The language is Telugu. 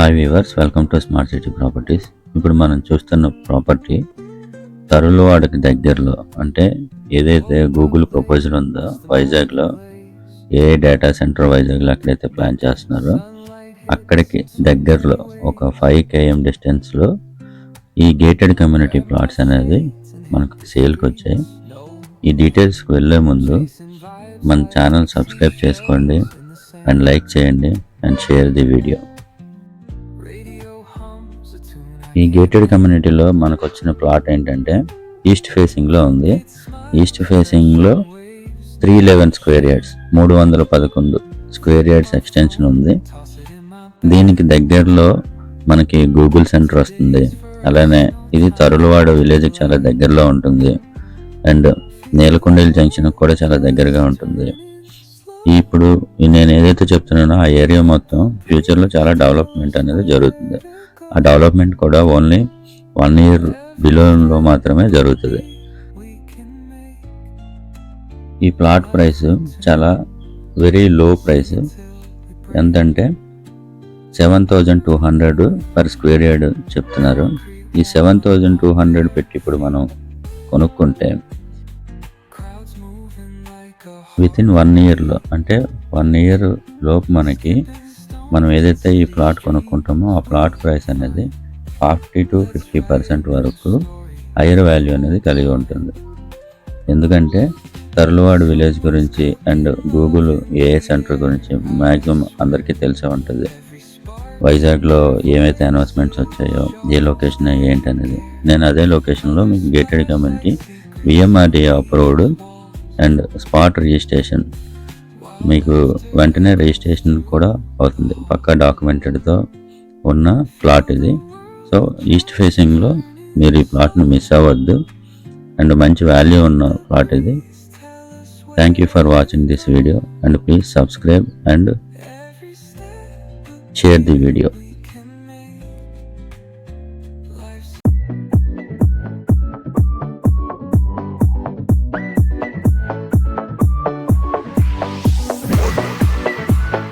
Hi viewers, welcome to smart city properties. ఇప్పుడు మనం చూస్తున్న ప్రాపర్టీ తరులవాడకి దగ్గరలో, అంటే ఏదైతే గూగుల్ ప్రపోజల్ ఉందో వైజాగ్లో, ఏ డేటా సెంటర్ వైజాగ్లో ఎక్కడైతే ప్లాన్ చేస్తున్నారో అక్కడికి దగ్గరలో ఒక 5 km డిస్టెన్స్లో ఈ గేటెడ్ కమ్యూనిటీ ప్లాట్స్ అనేది మనకు సేల్కి వచ్చాయి. ఈ డీటెయిల్స్కి వెళ్ళే ముందు మన ఛానల్ సబ్స్క్రైబ్ చేసుకోండి అండ్ లైక్ చేయండి అండ్ షేర్ ది వీడియో. ఈ గేటెడ్ కమ్యూనిటీలో మనకు వచ్చిన ప్లాట్ ఏంటంటే ఈస్ట్ ఫేసింగ్లో ఉంది. ఈస్ట్ ఫేసింగ్లో 311 square yards, 311 square yards extension ఉంది. దీనికి దగ్గరలో మనకి గూగుల్ సెంటర్ వస్తుంది. అలానే ఇది తరులవాడ విలేజ్కి చాలా దగ్గరలో ఉంటుంది అండ్ నేలకొండేలు జంక్షన్ కూడా చాలా దగ్గరగా ఉంటుంది. ఇప్పుడు నేను ఏదైతే చెప్తున్నానో ఆ ఏరియా మొత్తం ఫ్యూచర్లో చాలా డెవలప్మెంట్ అనేది జరుగుతుంది. ఆ డెవలప్మెంట్ కూడా ఓన్లీ 1 year బిలోలో మాత్రమే జరుగుతుంది. ఈ ప్లాట్ ప్రైస్ చాలా వెరీ లో ప్రైస్. ఎంతంటే 7,200 పర్ స్క్వేర్ యార్డ్ చెప్తున్నారు. ఈ 7,200 పెట్టి ఇప్పుడు మనం కొనుక్కుంటే వితిన్ 1 yearలో, అంటే 1 year లోపు మనం ఏదైతే ఈ ప్లాట్ కొనుక్కుంటామో ఆ ప్లాట్ ప్రైస్ అనేది 40 to 50% వరకు హైయర్ వాల్యూ అనేది కలిగి ఉంటుంది. ఎందుకంటే తరులవాడ విలేజ్ గురించి అండ్ గూగుల్ ఏఏ సెంటర్ గురించి మ్యాక్సిమం అందరికీ తెలిసే ఉంటుంది. వైజాగ్లో ఏమైతే అనౌన్స్మెంట్స్ వచ్చాయో, ఏ లొకేషన్ ఏంటి అనేది, నేను అదే లొకేషన్లో మీకు gated community VMRDA approved and spot registration, మీకు వెంటనే రిజిస్ట్రేషన్ కూడా అవుతుంది. పక్కా డాక్యుమెంటెడ్తో ఉన్న ప్లాట్ ఇది. సో ఈస్ట్ ఫేసింగ్లో మీరు ఈ ప్లాట్ని మిస్ అవ్వద్దు అండ్ మంచి వాల్యూ ఉన్న ప్లాట్ ఇది. Thank you for watching this video and please subscribe and share the video.